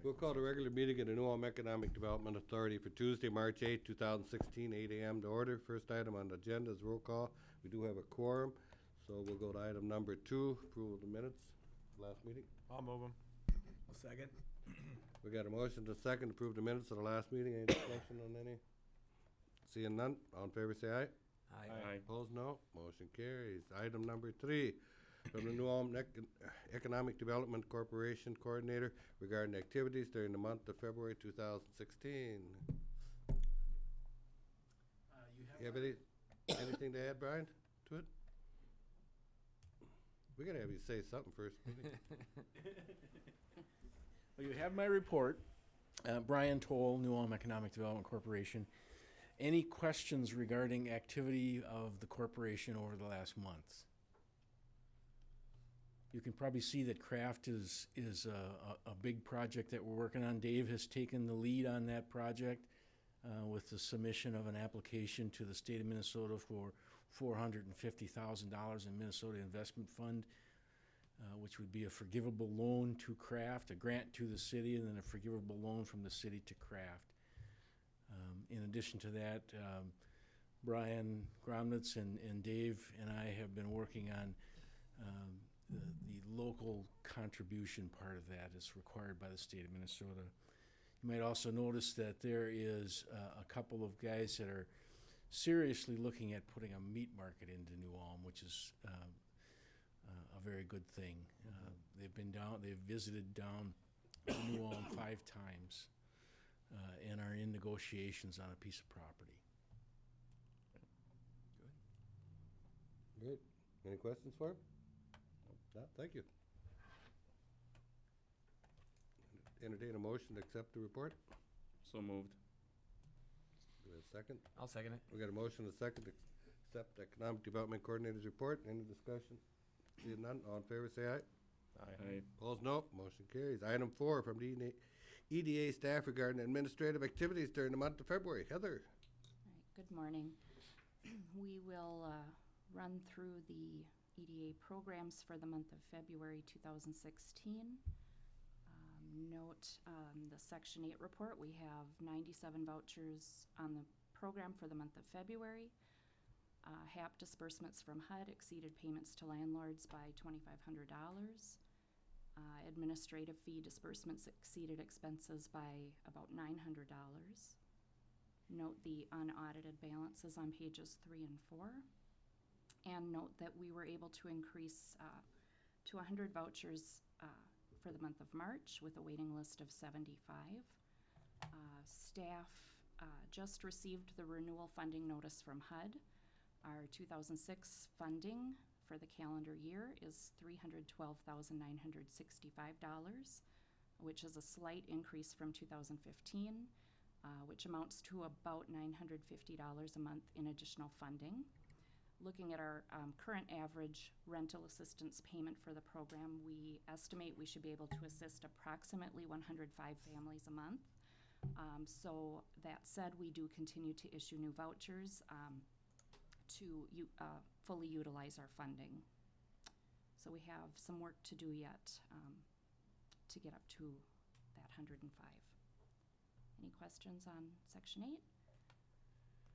We'll call the regular meeting of the New Ulm Economic Development Authority for Tuesday, March 8, 2016, 8 a.m. to order. First item on the agenda is roll call. We do have a quorum, so we'll go to item number 2, approval of the minutes, last meeting. I'll move them. A second. We got a motion to second to approve the minutes of the last meeting. Any discussion on any? Seeing none, all in favor say aye. Aye. Opposed, no. Motion carries. Item number 3, from the New Ulm Economic Development Corporation Coordinator regarding activities during the month of February 2016. You have anything to add, Brian, to it? We gotta have you say something first. Well, you have my report. Brian Toll, New Ulm Economic Development Corporation. Any questions regarding activity of the corporation over the last months? You can probably see that craft is a big project that we're working on. Dave has taken the lead on that project with the submission of an application to the state of Minnesota for $450,000 in Minnesota Investment Fund, which would be a forgivable loan to craft, a grant to the city, and then a forgivable loan from the city to craft. In addition to that, Brian Gromnitz and Dave and I have been working on the local contribution part of that is required by the state of Minnesota. You might also notice that there is a couple of guys that are seriously looking at putting a meat market into New Ulm, which is a very good thing. They've visited down New Ulm 5 times and are in negotiations on a piece of property. Good. Any questions for him? No, thank you. Entertain a motion to accept the report. So moved. Do we have a second? I'll second it. We got a motion and a second to accept the Economic Development Coordinator's report. Any discussion? Seeing none, all in favor say aye. Aye. Opposed, no. Motion carries. Item 4 from the EDA staff regarding administrative activities during the month of February. Heather. All right, good morning. We will run through the EDA programs for the month of February 2016. Note the Section 8 report, we have 97 vouchers on the program for the month of February. HAP disbursements from HUD exceeded payments to landlords by $2,500. Administrative fee disbursements exceeded expenses by about $900. Note the unaudited balances on pages 3 and 4. And note that we were able to increase to 100 vouchers for the month of March with a waiting list of 75. Staff just received the renewal funding notice from HUD. Our 2006 funding for the calendar year is $312,965, which is a slight increase from 2015, which amounts to about $950 a month in additional funding. Looking at our current average rental assistance payment for the program, we estimate we should be able to assist approximately 105 families a month. So that said, we do continue to issue new vouchers to fully utilize our funding. So we have some work to do yet to get up to that 105. Any questions on Section 8?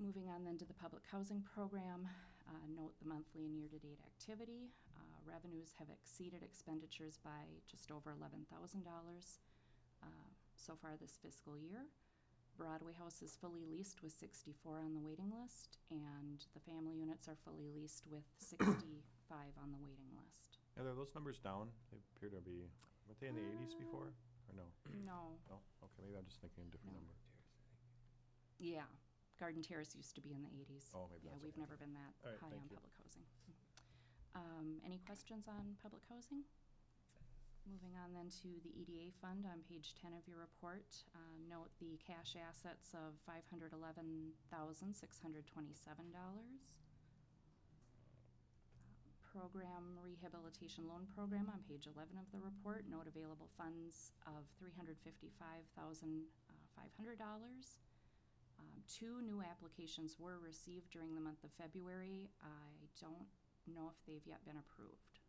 Moving on then to the public housing program, note the monthly and year-to-date activity. Revenues have exceeded expenditures by just over $11,000 so far this fiscal year. Broadway House is fully leased with 64 on the waiting list, and the family units are fully leased with 65 on the waiting list. Are those numbers down? They appear to be, weren't they in the 80s before, or no? No. No? Okay, maybe I'm just thinking a different No. number. Yeah, Garden Terrace used to be in the 80s. Oh, maybe Yeah, that's we've okay. never been that All right, high thank on you. public housing. Any questions on public housing? Moving on then to the EDA fund on page 10 of your report. Note the cash assets of $511,627. Program rehabilitation loan program on page 11 of the report. Note available funds of $355,500. 2 new applications were received during the month of February. I don't know if they've yet been approved.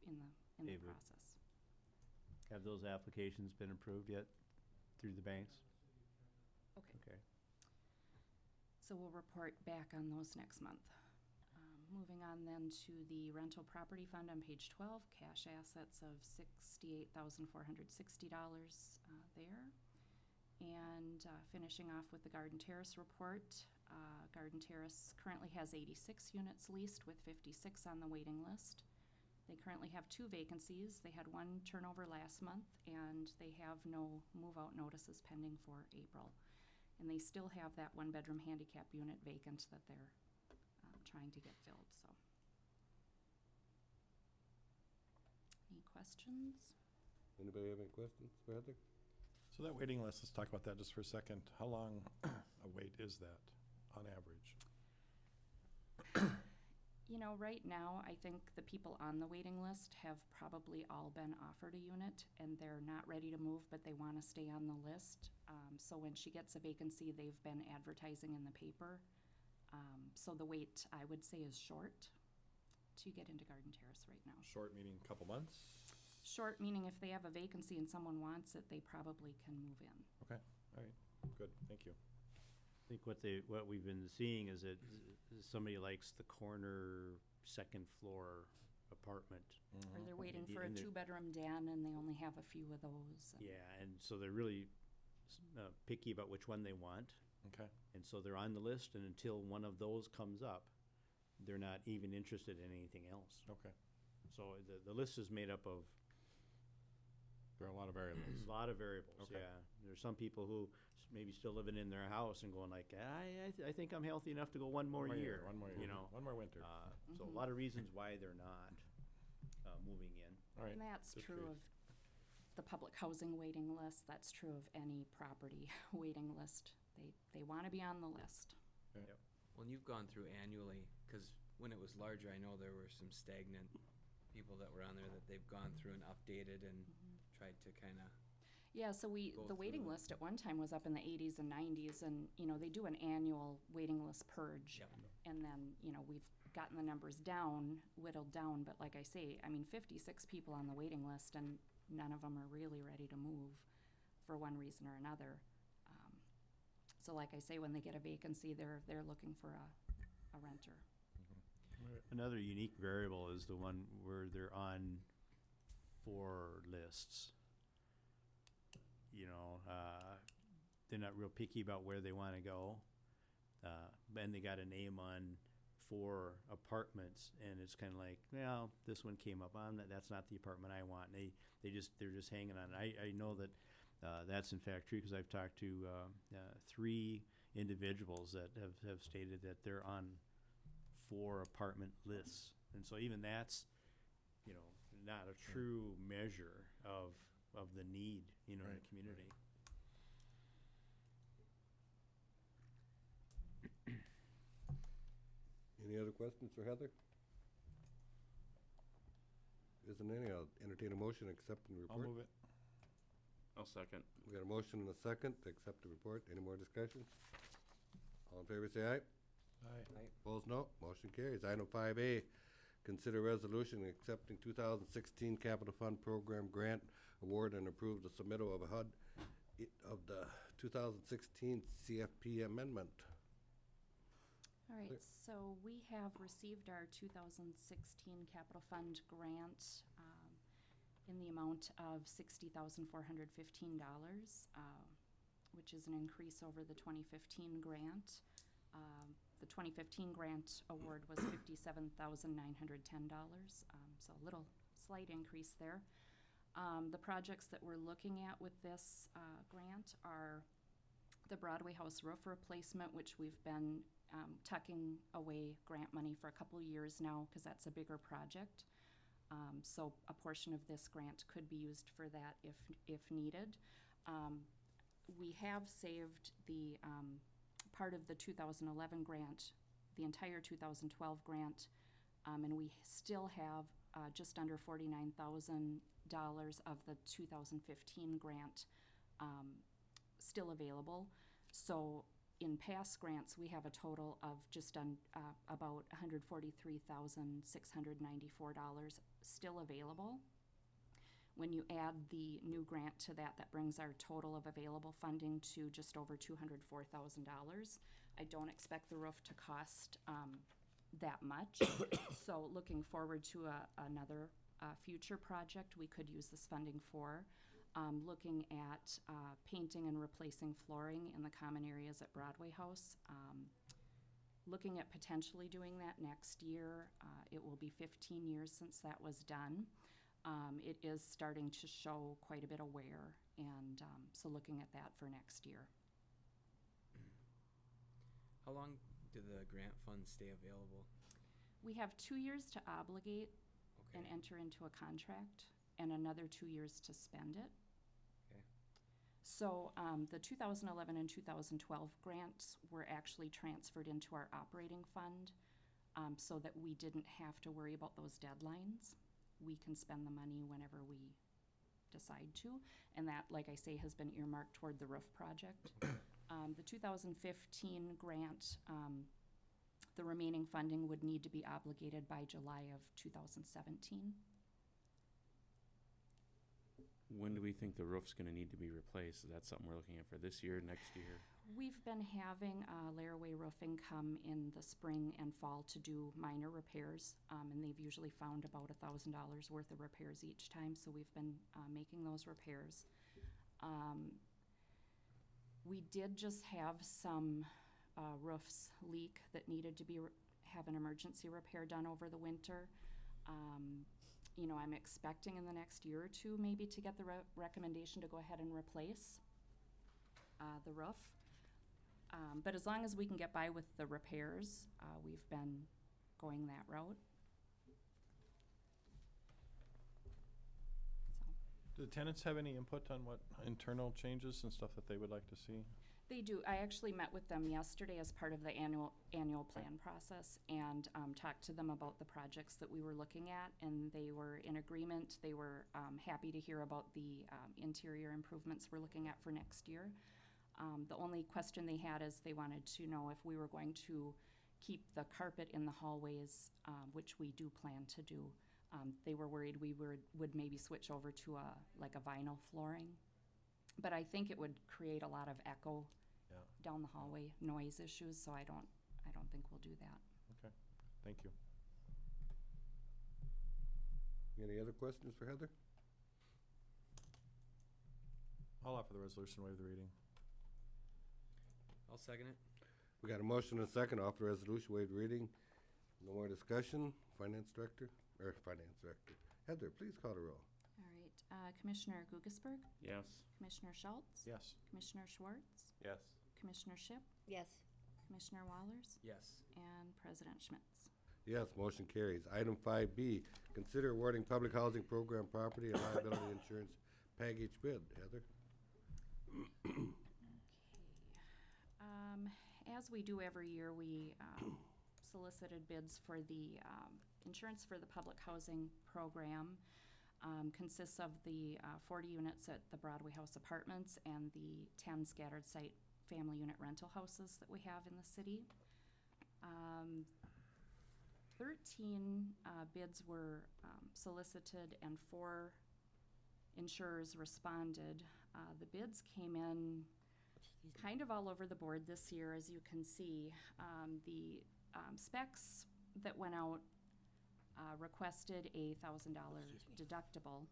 They're in the David. process. Have those applications been approved yet through the banks? Okay. Okay. So we'll report back on those next month. Moving on then to the rental property fund on page 12, cash assets of $68,460 there. And finishing off with the Garden Terrace report. Garden Terrace currently has 86 units leased with 56 on the waiting list. They currently have 2 vacancies. They had 1 turnover last month, and they have no move-out notices pending for April. And they still have that 1-bedroom handicap unit vacant that they're trying to get filled, so. Any questions? Anybody have any questions for Heather? So that waiting list, let's talk about that just for a second. How long a wait is that on average? You know, right now, I think the people on the waiting list have probably all been offered a unit, and they're not ready to move, but they want to stay on the list. So when she gets a vacancy, they've been advertising in the paper. So the wait, I would say, is short to get into Garden Terrace right now. Short meaning a couple months? Short meaning if they have a vacancy and someone wants it, they probably can move in. Okay, all right, good, thank you. I think what we've been seeing is that somebody likes the corner second floor apartment. Or they're waiting And for a they're- 2-bedroom den and they only have a few of those. Yeah, and so they're really picky about which one they want. Okay, And so they're on the list, and until one of those comes up, they're not even interested in anything else. okay. So the list is made up of There are a lot of variables. a lot of variables, Okay. yeah. There's some people who maybe still living in their house and going like, I think I'm healthy enough to go one more year. One more year, You know, one more winter. so a lot of reasons why they're not moving in. All right, And that's just true curious. of the public housing waiting list. That's true of any property waiting list. They want to be on the list. Well, and you've gone through annually, because when it was larger, I know there were some stagnant people that were on there that they've gone through and updated and tried to kind of, Yeah, so Go the waiting through it. list at one time was up in the 80s and 90s, and, you know, they do an annual waiting list purge. Yep. And then, you know, we've gotten the numbers down, whittled down, but like I say, I mean, 56 people on the waiting list, and none of them are really ready to move for one reason or another. So like I say, when they get a vacancy, they're looking for a renter. Another unique variable is the one where they're on 4 lists. You know, they're not real picky about where they want to go. And they got a name on 4 apartments, and it's kind of like, well, this one came up on that. That's not the apartment I want. And they're just hanging on. I know that that's in fact true because I've talked to 3 individuals that have stated that they're on 4 apartment lists, and so even that's, you know, not a true measure of the need, you know, in Right, the community. Any other questions for Heather? Isn't any, I'll entertain a motion accepting the I'll report. move it. I'll second. We got a motion and a second to accept the report. Any more discussion? All in favor, say aye. Aye. Opposed, no. Motion carries. Item 5A, consider resolution accepting 2016 Capital Fund Program Grant Award and approve the submittal of a HUD of the 2016 CFP amendment. All right, so we have received our 2016 Capital Fund grant in the amount of $60,415, which is an increase over the 2015 grant. The 2015 grant award was $57,910, so a little slight increase there. The projects that we're looking at with this grant are the Broadway House roof replacement, which we've been tucking away grant money for a couple of years now because that's a bigger project. So a portion of this grant could be used for that if needed. We have saved the part of the 2011 grant, the entire 2012 grant, and we still have just under $49,000 of the 2015 grant still available. So in past grants, we have a total of just about $143,694 still available. When you add the new grant to that, that brings our total of available funding to just over $204,000. I don't expect the roof to cost that much. So looking forward to another future project we could use this funding for. Looking at painting and replacing flooring in the common areas at Broadway House. Looking at potentially doing that next year. It will be 15 years since that was done. It is starting to show quite a bit of wear, and so looking at that for next year. How long do the grant funds stay available? We have 2 years to obligate and Okay. enter into a contract, and another 2 years to spend it. Okay. So the 2011 and 2012 grants were actually transferred into our operating fund so that we didn't have to worry about those deadlines. We can spend the money whenever we decide to, and that, like I say, has been earmarked toward the roof project. The 2015 grant, the remaining funding would need to be obligated by July of 2017. When do we think the roof's gonna need to be replaced? Is that something we're looking at for this year, next year? We've been having Laraway Roofing come in the spring and fall to do minor repairs, and they've usually found about $1,000 worth of repairs each time, so we've been making those repairs. We did just have some roofs leak that needed to have an emergency repair done over the winter. You know, I'm expecting in the next year or two maybe to get the recommendation to go ahead and replace the roof. But as long as we can get by with the repairs, we've been going that route. So, Do the tenants have any input on what internal changes and stuff that they would like to see? they do. I actually met with them yesterday as part of the annual plan process and talked to them about the projects that we were looking at, and they were in agreement. They were happy to hear about the interior improvements we're looking at for next year. The only question they had is they wanted to know if we were going to keep the carpet in the hallways, which we do plan to do. They were worried we would maybe switch over to like a vinyl flooring. But I think it would create a lot of echo down the hallway, noise issues, so I don't think we'll do that. Okay, thank you. Any other questions for Heather? I'll offer the resolution, waive the reading. I'll second it. We got a motion and a second, off the resolution, waive reading. No more discussion. Finance Director. Heather, please call the roll. All right, Commissioner Gugesberg, Yes. Commissioner Schultz, Yes. Commissioner Schwartz, Yes. Commissioner Ship, Yes. Commissioner Wallers, Yes. and President Schmitz. Yes, motion carries. Item 5B, consider awarding public housing program property and liability insurance package bid. Heather? As we do every year, we solicited bids for the insurance for the public housing program. Consists of the 40 units at the Broadway House Apartments and the 10 scattered site family unit rental houses that we have in the city. 13 bids were solicited and 4 insurers responded. The bids came in kind of all over the board this year, as you can see. The specs that went out requested a $1,000 deductible,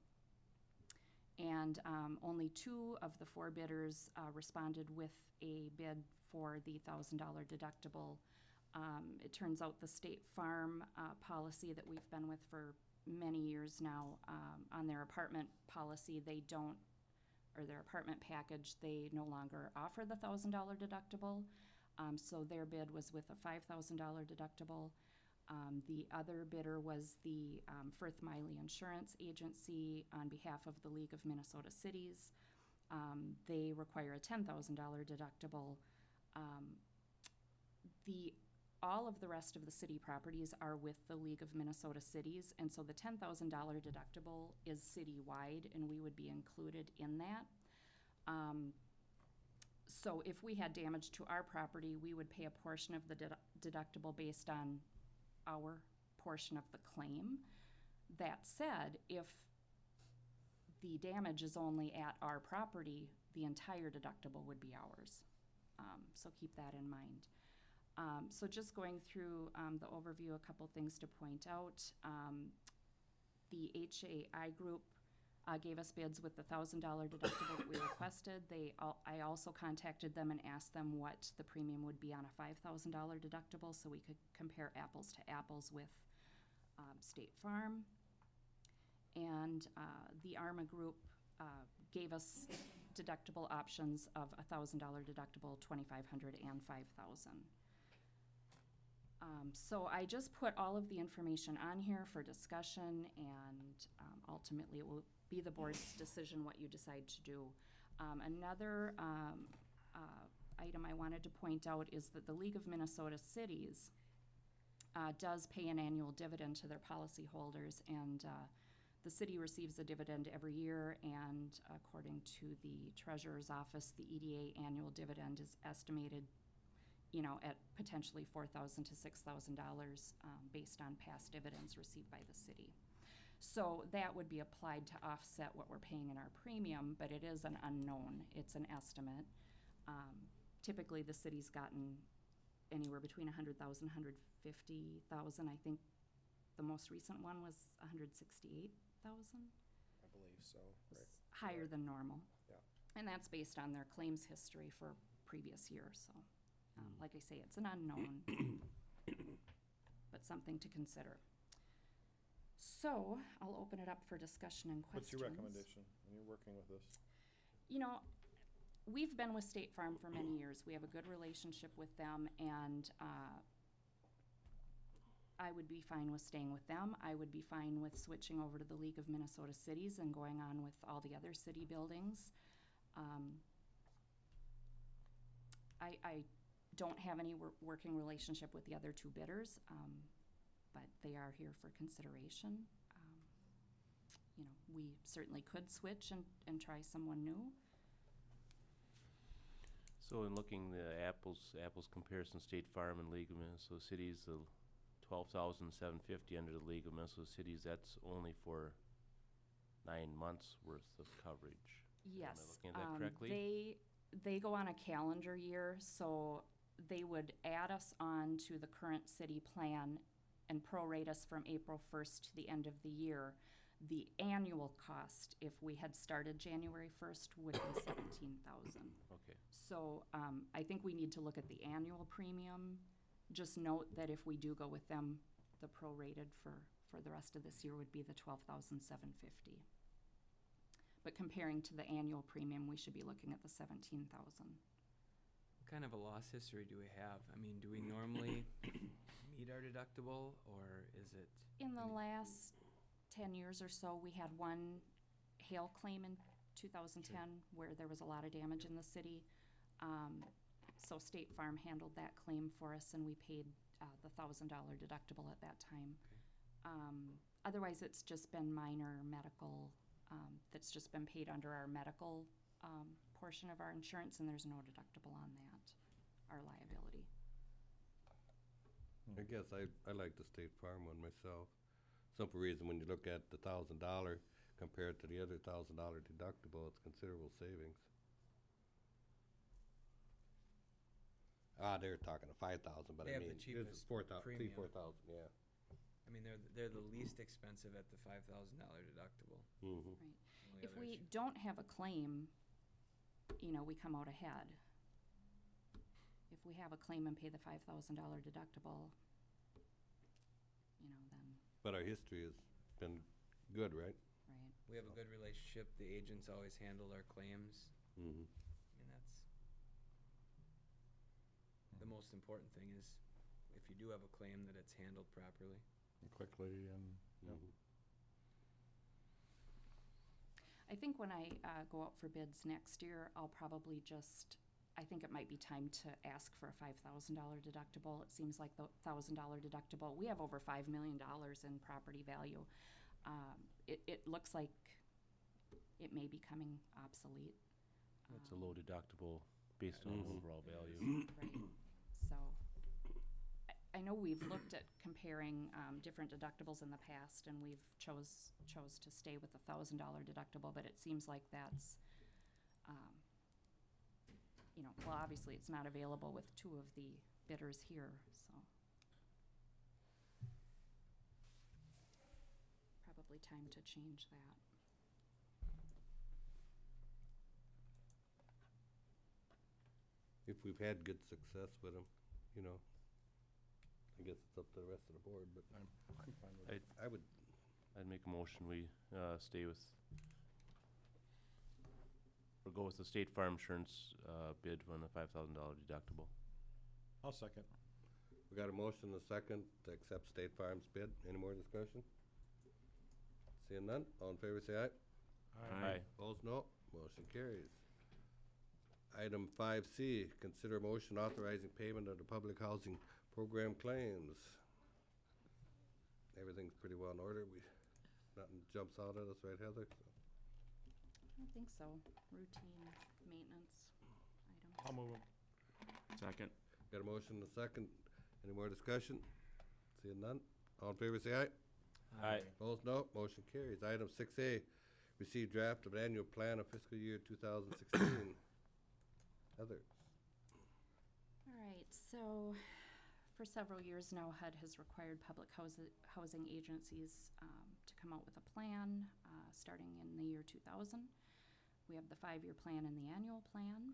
and only 2 of the 4 bidders responded with a bid for the $1,000 deductible. It turns out the State Farm policy that we've been with for many years now, on their apartment policy, they don't, or their apartment package, they no longer offer the $1,000 deductible. So their bid was with a $5,000 deductible. The other bidder was the Firth Miley Insurance Agency on behalf of the League of Minnesota Cities. They require a $10,000 deductible. All of the rest of the city properties are with the League of Minnesota Cities, and so the $10,000 deductible is citywide, and we would be included in that. So if we had damage to our property, we would pay a portion of the deductible based on our portion of the claim. That said, if the damage is only at our property, the entire deductible would be ours. So keep that in mind. So just going through the overview, a couple things to point out. The HAI group gave us bids with the $1,000 deductible that we requested. I also contacted them and asked them what the premium would be on a $5,000 deductible so we could compare apples to apples with State Farm. And the ARMA group gave us deductible options of $1,000 deductible, $2,500, and $5,000. So I just put all of the information on here for discussion, and ultimately it will be the board's decision what you decide to do. Another item I wanted to point out is that the League of Minnesota Cities does pay an annual dividend to their policyholders, and the city receives a dividend every year, and according to the treasurer's office, the EDA annual dividend is estimated, you know, at potentially $4,000 to $6,000 based on past dividends received by the city. So that would be applied to offset what we're paying in our premium, but it is an unknown. It's an estimate. Typically, the city's gotten anywhere between $100,000, $150,000. I think the most recent one was $168,000. I believe so, right. Higher than normal. Yeah. And that's based on their claims history for previous years, so, like I say, it's an unknown, but something to consider. So, I'll open it up for discussion and What's questions. your recommendation when you're working with this? You know, we've been with State Farm for many years. We have a good relationship with them, and I would be fine with staying with them. I would be fine with switching over to the League of Minnesota Cities and going on with all the other city buildings. I don't have any working relationship with the other two bidders, but they are here for consideration. You know, we certainly could switch and try someone new. So in looking the apples comparison, State Farm and League of Minnesota Cities, the $12,750 under the League of Minnesota Cities, that's only for 9 months worth of coverage. Yes. Am I looking at that correctly? They go on a calendar year, so they would add us on to the current city plan and prorate us from April 1st to the end of the year. The annual cost, if we had started January 1st, would be $17,000. Okay. So I think we need to look at the annual premium. Just note that if we do go with them, the prorated for the rest of this year would be the $12,750. But comparing to the annual premium, we should be looking at the $17,000. What kind of a loss history do we have? I mean, do we normally meet our deductible, or is it? In the last 10 years or so, we had one hail claim in 2010 where there was a lot of damage in the city. So State Farm handled that claim for us, and we paid the $1,000 deductible at that time. Otherwise, it's just been minor medical, that's just been paid under our medical portion of our insurance, and there's no deductible on that, our liability. I guess I like the State Farm one myself. Simple reason, when you look at the $1,000 compared to the other $1,000 deductible, it's considerable savings. They're talking to 5,000, but They I have mean, the it's cheapest 4,000, premium. 4,000, yeah. I mean, they're the least expensive at the $5,000 deductible. Mm-hmm. Right. Only If others- we don't have a claim, you know, we come out ahead. If we have a claim and pay the $5,000 deductible, you know, then, But our history has been good, right? right. We have a good relationship. The agents always handle our claims. Mm-hmm. I mean, that's the most important thing is if you do have a claim, that it's handled properly. Quickly and, yeah. Mm-hmm. I think when I go out for bids next year, I'll probably just, I think it might be time to ask for a $5,000 deductible. It seems like the $1,000 deductible, we have over $5 million in property value. It looks like it may be becoming obsolete. That's a low deductible based on Mhm. overall value. Right. So I know we've looked at comparing different deductibles in the past, and we've chose to stay with the $1,000 deductible, but it seems like that's, well, obviously it's not available with two of the bidders here, so. Probably time to change that. If we've had good success with them, I guess it's up to the rest of the board, but I'm fine with it. I would, I'd make a motion, we, stay with, or go with the State Farm Insurance, bid on the $5,000 deductible. I'll second. we got a motion and a second to accept State Farm's bid. Any more discussion? Seeing none, all in favor say aye. Aye. Opposed, no. Motion carries. Item 5C, consider motion authorizing payment of the public housing program claims. Everything's pretty well in order. Nothing jumps out at us, right, Heather? I don't think so. Routine maintenance items. I'll move them. Second. Got a motion and a second. Any more discussion? Seeing none, all in favor say aye. Aye. Opposed, no. Motion carries. Item 6A, receive draft of annual plan of fiscal year 2016. Heather. All right, so for several years now, HUD has required public housing agencies to come out with a plan starting in the year 2000. We have the 5-year plan and the annual plan.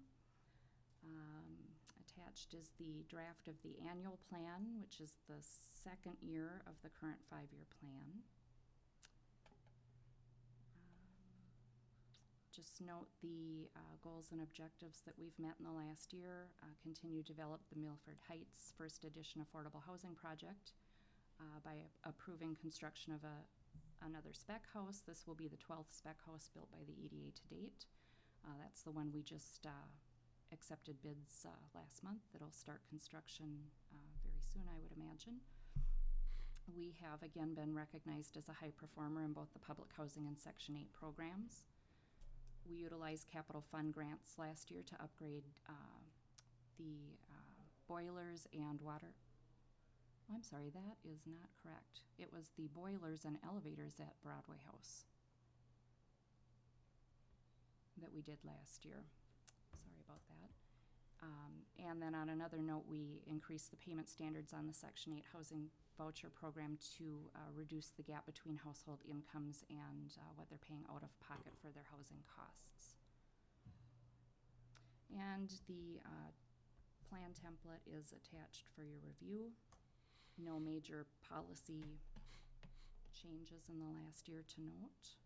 Attached is the draft of the annual plan, which is the second year of the current 5-year plan. Just note the goals and objectives that we've met in the last year. Continue to develop the Milford Heights First Edition Affordable Housing Project by approving construction of another spec house. This will be the 12th spec house built by the EDA to date. That's the one we just accepted bids last month. It'll start construction very soon, I would imagine. We have again been recognized as a high performer in both the public housing and Section 8 programs. We utilized capital fund grants last year to upgrade the boilers and water. I'm sorry, that is not correct. It was the boilers and elevators at Broadway House that we did last year. Sorry about that. And then on another note, we increased the payment standards on the Section 8 housing voucher program to reduce the gap between household incomes and what they're paying out of pocket for their housing costs. And the plan template is attached for your review. No major policy changes in the last year to note.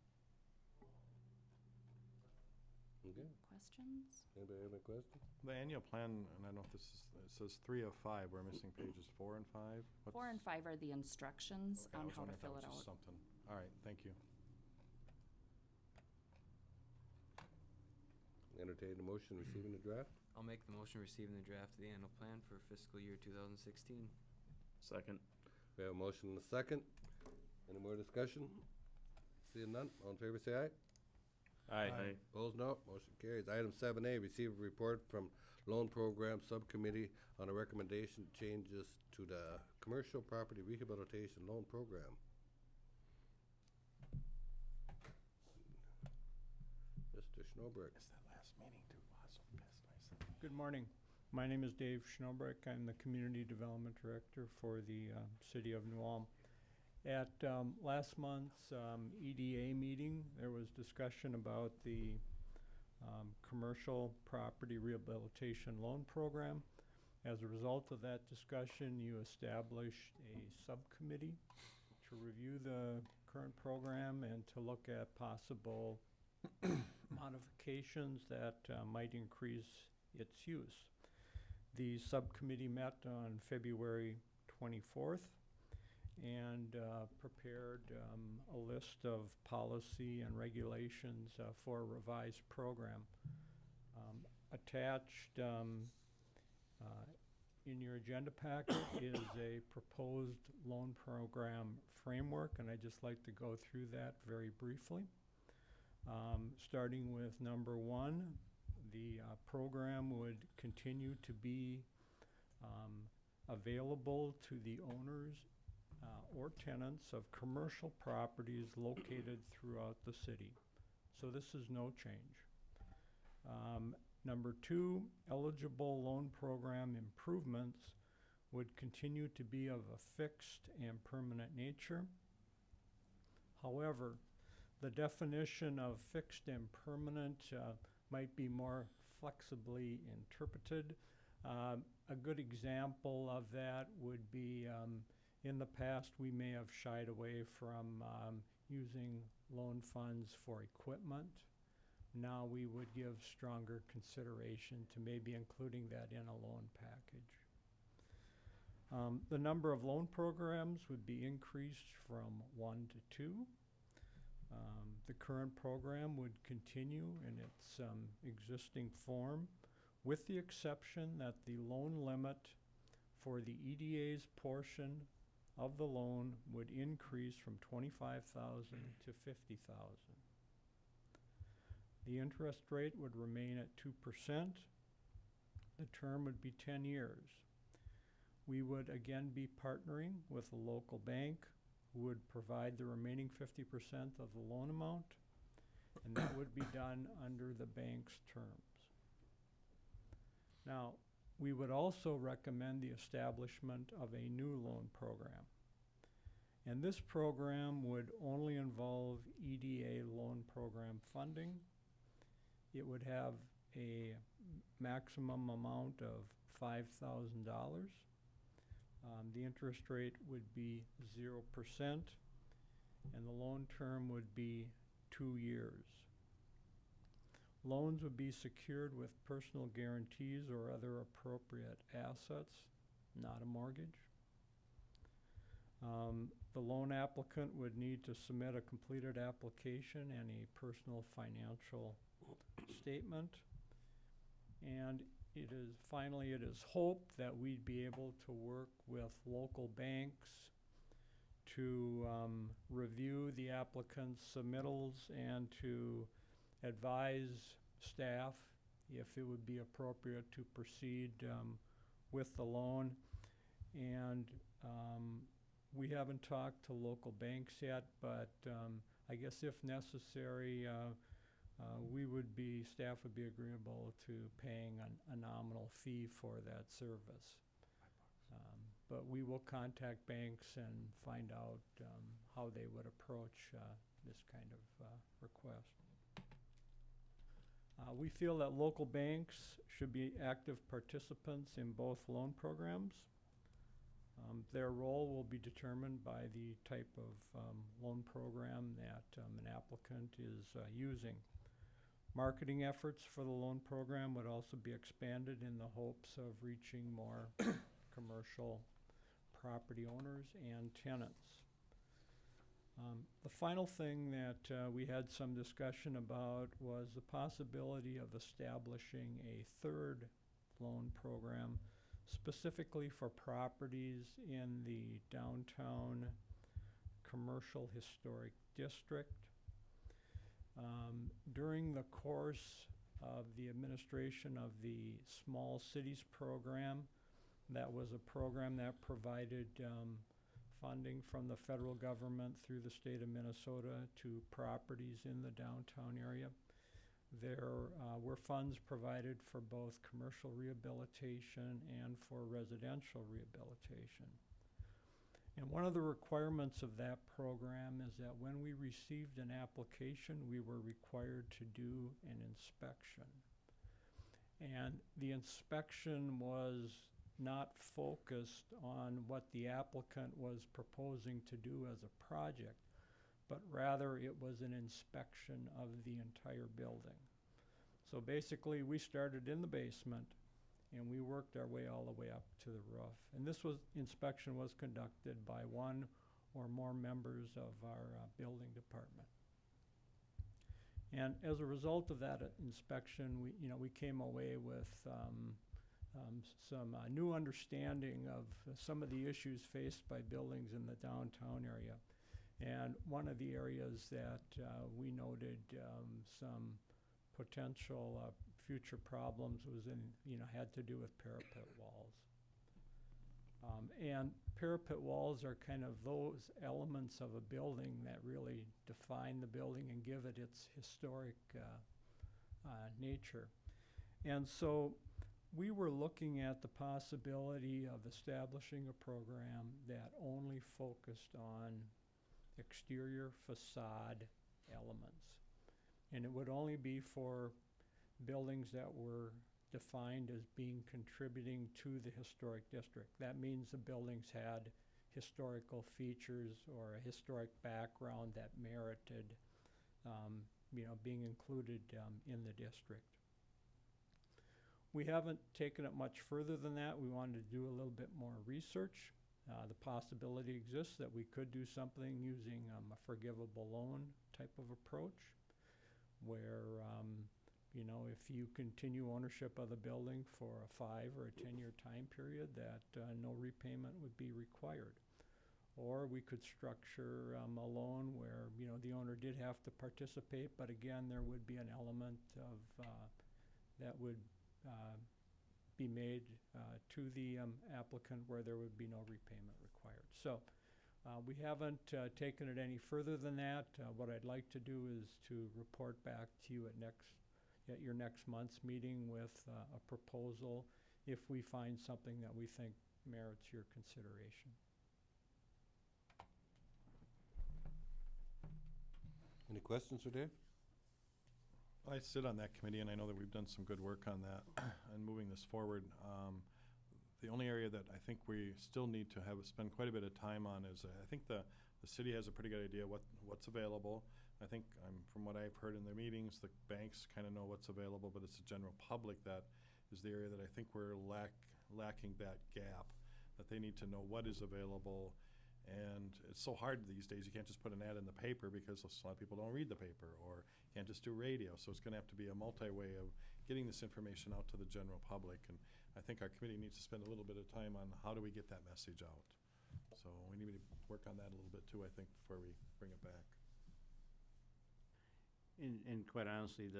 Okay. Questions? Anybody have any questions? The annual plan, and I don't know if this is, it says 3 of 5. We're missing pages 4 and 5. 4 and 5 are the instructions Okay, I on was how to wondering if fill that it was just out. something. All right, thank you. Entertain the motion receiving the draft. I'll make the motion receiving the draft of the annual plan for fiscal year 2016. Second. We have a motion and a second. Any more discussion? Seeing none, all in favor say aye. Aye. Opposed, no. Motion carries. Item 7A, receive a report from Loan Program Subcommittee on a recommendation changes to the Commercial Property Rehabilitation Loan Program. Mr. Schnobreck. Missed that last meeting too. I was so pissed. I said, Good morning. My name is Dave Schnobreck. I'm the Community Development Director for the City of New Ulm. At last month's EDA meeting, there was discussion about the Commercial Property Rehabilitation Loan Program. As a result of that discussion, you established a subcommittee to review the current program and to look at possible modifications that might increase its use. The subcommittee met on February 24th and prepared a list of policy and regulations for a revised program. Attached in your agenda packet is a proposed loan program framework, and I'd just like to go through that very briefly. Starting with number 1, the program would continue to be available to the owners or tenants of commercial properties located throughout the city. So this is no change. Number 2, eligible loan program improvements would continue to be of a fixed and permanent nature. However, the definition of fixed and permanent might be more flexibly interpreted. A good example of that would be in the past we may have shied away from using loan funds for equipment. Now we would give stronger consideration to maybe including that in a loan package. The number of loan programs would be increased from 1 to 2. The current program would continue in its existing form, with the exception that the loan limit for the EDA's portion of the loan would increase from $25,000 to $50,000. The interest rate would remain at 2%. The term would be 10 years. We would again be partnering with a local bank who would provide the remaining 50% of the loan amount, and that would be done under the bank's terms. Now, we would also recommend the establishment of a new loan program. And this program would only involve EDA loan program funding. It would have a maximum amount of $5,000. The interest rate would be 0%, and the loan term would be 2 years. Loans would be secured with personal guarantees or other appropriate assets, not a mortgage. The loan applicant would need to submit a completed application and a personal financial statement. And it is hoped that we'd be able to work with local banks to review the applicant's submittals and to advise staff if it would be appropriate to proceed with the loan. And we haven't talked to local banks yet, but I guess if necessary, staff would be agreeable to paying a nominal fee for that service. But we will contact banks and find out how they would approach this kind of request. We feel that local banks should be active participants in both loan programs. Their role will be determined by the type of loan program that an applicant is using. Marketing efforts for the loan program would also be expanded in the hopes of reaching more commercial property owners and tenants. The final thing that we had some discussion about was the possibility of establishing a third loan program specifically for properties in the downtown commercial historic district. During the course of the administration of the Small Cities program, that was a program that provided funding from the federal government through the state of Minnesota to properties in the downtown area. There were funds provided for both commercial rehabilitation and for residential rehabilitation. And one of the requirements of that program is that when we received an application, we were required to do an inspection. And the inspection was not focused on what the applicant was proposing to do as a project, but rather it was an inspection of the entire building. So basically, we started in the basement and we worked our way all the way up to the roof. And this inspection was conducted by one or more members of our building department. And as a result of that inspection, we came away with some new understanding of some of the issues faced by buildings in the downtown area. And one of the areas that we noted some potential future problems was had to do with parapet walls. And parapet walls are kind of those elements of a building that really define the building and give it its historic nature. And so we were looking at the possibility of establishing a program that only focused on exterior facade elements. And it would only be for buildings that were defined as being contributing to the historic district. That means the buildings had historical features or a historic background that merited, being included in the district. We haven't taken it much further than that. We wanted to do a little bit more research. The possibility exists that we could do something using a forgivable loan type of approach, where if you continue ownership of the building for a 5 or a 10-year time period, that no repayment would be required. Or we could structure a loan where, the owner did have to participate, but again, there would be an element of that would be made to the applicant where there would be no repayment required. So we haven't taken it any further than that. What I'd like to do is to report back to you at your next month's meeting with a proposal if we find something that we think merits your consideration. Any questions for Dave? I sit on that committee, and I know that we've done some good work on that and moving this forward. The only area that I think we still need to spend quite a bit of time on is I think the city has a pretty good idea what's available. I think from what I've heard in the meetings, the banks kind of know what's available, but it's the general public that is the area that I think we're lacking that gap, that they need to know what is available. And it's so hard these days. You can't just put an ad in the paper because a lot of people don't read the paper, or you can't just do radio. So it's going to have to be a multi-way of getting this information out to the general public. And I think our committee needs to spend a little bit of time on how do we get that message out. So we need to work on that a little bit too, I think, before we bring it back. And quite honestly,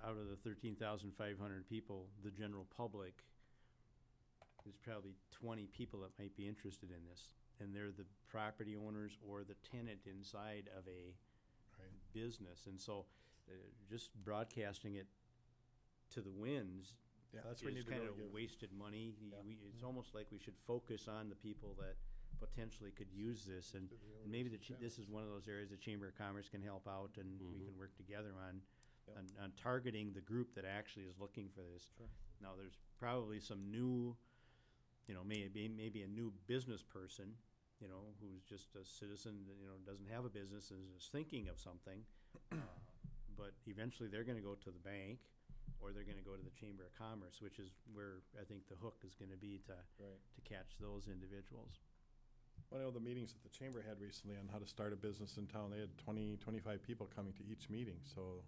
out of the 13,500 people, the general public, there's probably 20 people that might be interested in this, and they're the property owners or the tenant inside of a business. And so just broadcasting it to the winds that's where you is need to kind really of give. wasted money. Yeah. It's almost like we should focus on the people that potentially could use this, and maybe this is one of those areas the Chamber of Commerce can help out, and we can work together on targeting the group that actually is looking for this. Sure. Now, there's probably some new, maybe a new business person, who's just a citizen that, doesn't have a business and is thinking of something. But eventually they're gonna go to the bank, or they're gonna go to the Chamber of Commerce, which is where I think the hook is gonna be to catch those individuals. Well, I know the meetings that the chamber had recently on how to start a business in town, they had 20, 25 people coming to each meeting, so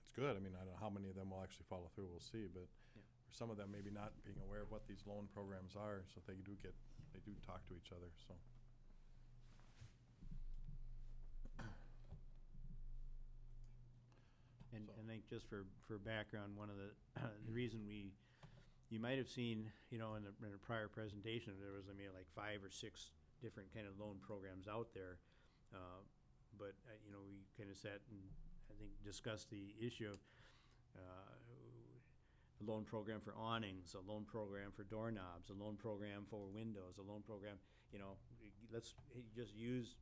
it's good. I mean, I don't know how many of them will actually follow through, we'll see, but for some of them, maybe not being aware of what these loan programs are, so they do talk to each other, so. And I think just for background, one of the reason you might have seen, in a prior presentation, there was, like 5 or 6 different kind of loan programs out there. But, we kind of sat and I think discussed the issue of a loan program for awnings, a loan program for doorknobs, a loan program for windows, a loan program, let's just use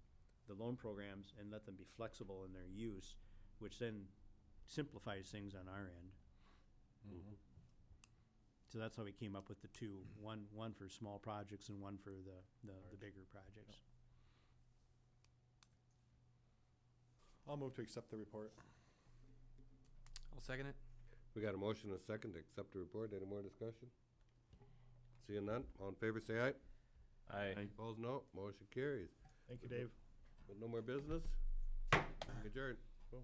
the loan programs and let them be flexible in their use, which then simplifies things on our end. So that's how we came up with the two, one for small projects and one for the bigger projects. I'll move to accept the report. I'll second it. We got a motion and a second to accept the report. Any more discussion? Seeing none, all in favor say aye. Aye. Opposed, no. Motion carries. Thank you, Dave. With no more business, adjourn. Cool.